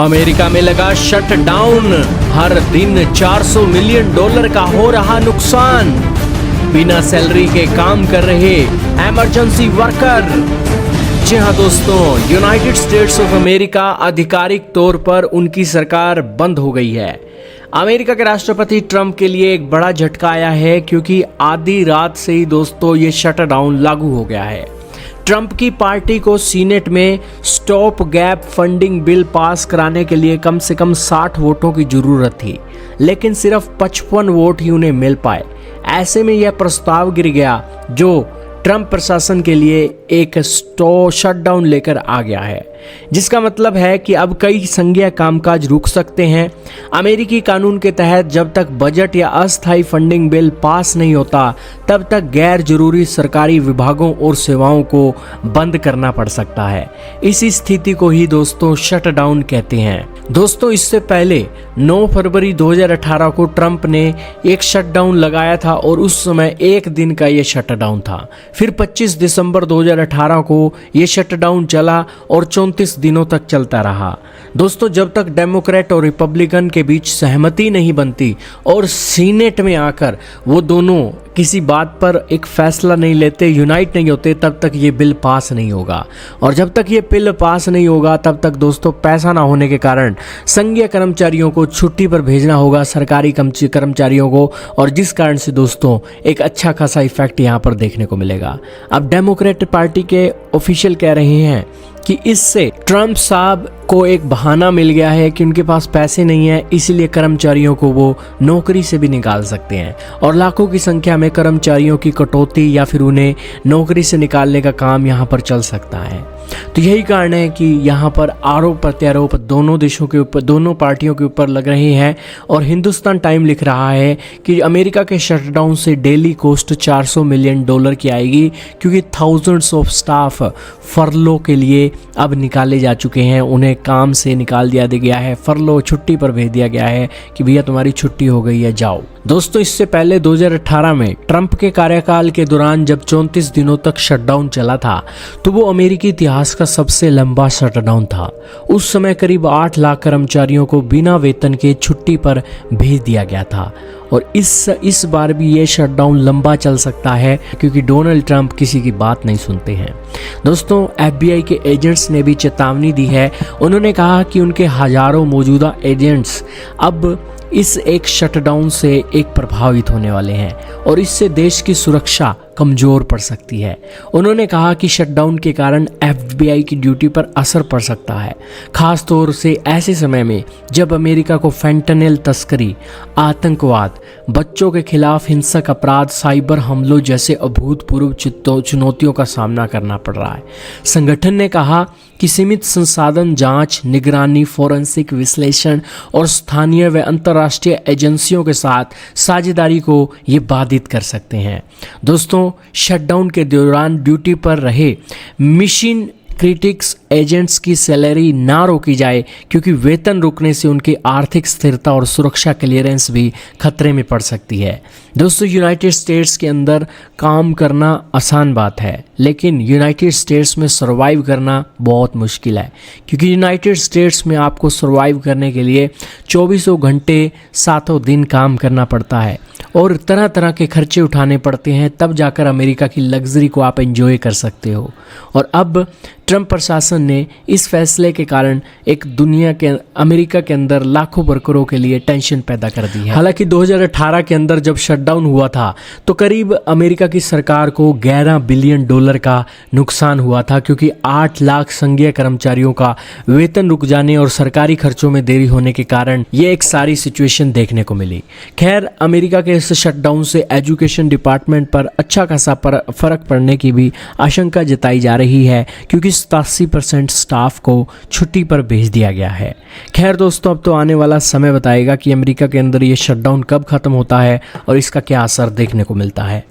America में लगा shutdown, हर दिन $400 मिलियन का हो रहा नुकसान। बिना सैलरी के काम कर रहे इमरजेंसी वर्कर। जी हाँ दोस्तों, यूनाइटेड स्टेट्स ऑफ अमेरिका आधिकारिक तौर पर उनकी सरकार बंद हो गई है। अमेरिका के राष्ट्रपति ट्रंप के लिए एक बड़ा झटका आया है, क्योंकि आधी रात से ही दोस्तों ये शटडाउन लागू हो गया है। ट्रंप की पार्टी को सीनेट में stop gap funding bill pass कराने के लिए कम से कम 60 वोटों की जरूरत थी, लेकिन सिर्फ 55 वोट ही उन्हें मिल पाए। ऐसे में यह प्रस्ताव गिर गया, जो ट्रंप प्रशासन के लिए एक शटडाउन लेकर आ गया है, जिसका मतलब है कि अब कई संघीय कामकाज रुक सकते हैं। अमेरिकी कानून के तहत जब तक बजट या अस्थायी फंडिंग बिल पास नहीं होता, तब तक गैर जरूरी सरकारी विभागों और सेवाओं को बंद करना पड़ सकता है। इसी स्थिति को ही दोस्तों शटडाउन कहते हैं। दोस्तों, इससे पहले 9 फरवरी 2018 को ट्रंप ने एक शटडाउन लगाया था, और उस समय एक दिन का ये शटडाउन था। फिर 25 दिसंबर 2018 को ये शटडाउन चला और 34 दिनों तक चलता रहा। दोस्तों, जब तक डेमोक्रेट और रिपब्लिकन के बीच सहमति नहीं बनती और सीनेट में आकर वो दोनों किसी बात पर एक फैसला नहीं लेते, यूनाइट नहीं होते, तब तक ये बिल पास नहीं होगा। और जब तक ये बिल पास नहीं होगा, तब तक दोस्तों पैसा ना होने के कारण संघीय कर्मचारियों को छुट्टी पर भेजना होगा, सरकारी कर्मचारियों को, और जिस कारण से दोस्तों एक अच्छा खासा इफेक्ट यहाँ पर देखने को मिलेगा। अब डेमोक्रेट पार्टी के ऑफिशियल कह रहे हैं कि इससे ट्रंप साहब को एक बहाना मिल गया है कि उनके पास पैसे नहीं है, इसीलिए कर्मचारियों को वो नौकरी से भी निकाल सकते हैं, और लाखों की संख्या में कर्मचारियों की कटौती या फिर उन्हें नौकरी से निकालने का काम यहाँ पर चल सकता है। तो यही कारण है कि यहाँ पर आरोप प्रत्यारोप दोनों देशों के ऊपर, दोनों पार्टियों के ऊपर लग रहे हैं। और हिंदुस्तान टाइम लिख रहा है कि अमेरिका के शटडाउन से डेली कॉस्ट $400 मिलियन की आएगी, क्योंकि थाउजेंड्स ऑफ स्टाफ फरलो के लिए अब निकाले जा चुके हैं। उन्हें काम से निकाल दिया गया है, फरलो छुट्टी पर भेज दिया गया है कि भैया तुम्हारी छुट्टी हो गई है, जाओ। दोस्तों, इससे पहले 2018 में ट्रंप के कार्यकाल के दौरान जब 34 दिनों तक शटडाउन चला था, तो वो अमेरिकी इतिहास का सबसे लंबा शटडाउन था। उस समय करीब 8 लाख कर्मचारियों को बिना वेतन के छुट्टी पर भेज दिया गया था। और इस बार भी ये शटडाउन लंबा चल सकता है, क्योंकि डोनाल्ड ट्रंप किसी की बात नहीं सुनते हैं। दोस्तों, FBI के एजेंट्स ने भी चेतावनी दी है। उन्होंने कहा कि उनके हजारों मौजूदा एजेंट्स अब इस एक शटडाउन से एक प्रभावित होने वाले हैं, और इससे देश की सुरक्षा कमजोर पड़ सकती है। उन्होंने कहा कि शटडाउन के कारण FBI की ड्यूटी पर असर पड़ सकता है, खास तौर से ऐसे समय में जब अमेरिका को फेंटनिल तस्करी, आतंकवाद, बच्चों के खिलाफ हिंसक अपराध, साइबर हमलों जैसे अभूतपूर्व चुनौतियों का सामना करना पड़ रहा है। संगठन ने कहा कि सीमित संसाधन जांच, निगरानी, फोरेंसिक विश्लेषण और स्थानीय व अंतर्राष्ट्रीय एजेंसियों के साथ साझेदारी को ये बाधित कर सकते हैं। दोस्तों, शटडाउन के दौरान ड्यूटी पर रहे मिशन क्रिटिक्स एजेंट्स की सैलरी ना रोकी जाए, क्योंकि वेतन रुकने से उनकी आर्थिक स्थिरता और सुरक्षा क्लियरेंस भी खतरे में पड़ सकती है। दोस्तों, यूनाइटेड स्टेट्स के अंदर काम करना आसान बात है, लेकिन यूनाइटेड स्टेट्स में सर्वाइव करना बहुत मुश्किल है, क्योंकि यूनाइटेड स्टेट्स में आपको सर्वाइव करने के लिए 24 घंटे 7 दिन काम करना पड़ता है, और तरह तरह के खर्चे उठाने पड़ते हैं, तब जाकर अमेरिका की लग्जरी को आप एंजॉय कर सकते हो। और अब ट्रंप प्रशासन ने इस फैसले के कारण अमेरिका के अंदर लाखों वर्करों के लिए टेंशन पैदा कर दी है। हालांकि 2018 के अंदर जब शटडाउन हुआ था, तो करीब अमेरिका की सरकार को $11 बिलियन का नुकसान हुआ था, क्योंकि 8 लाख संघीय कर्मचारियों का वेतन रुक जाने और सरकारी खर्चों में देरी होने के कारण ये एक सारी सिचुएशन देखने को मिली। खैर, अमेरिका के इस शटडाउन से एजुकेशन डिपार्टमेंट पर अच्छा खासा फर्क पड़ने की भी आशंका जताई जा रही है, क्योंकि 87% स्टाफ को छुट्टी पर भेज दिया गया है। खैर दोस्तों, अब तो आने वाला समय बताएगा कि अमेरिका के अंदर ये शटडाउन कब खत्म होता है और इसका क्या असर देखने को मिलता है।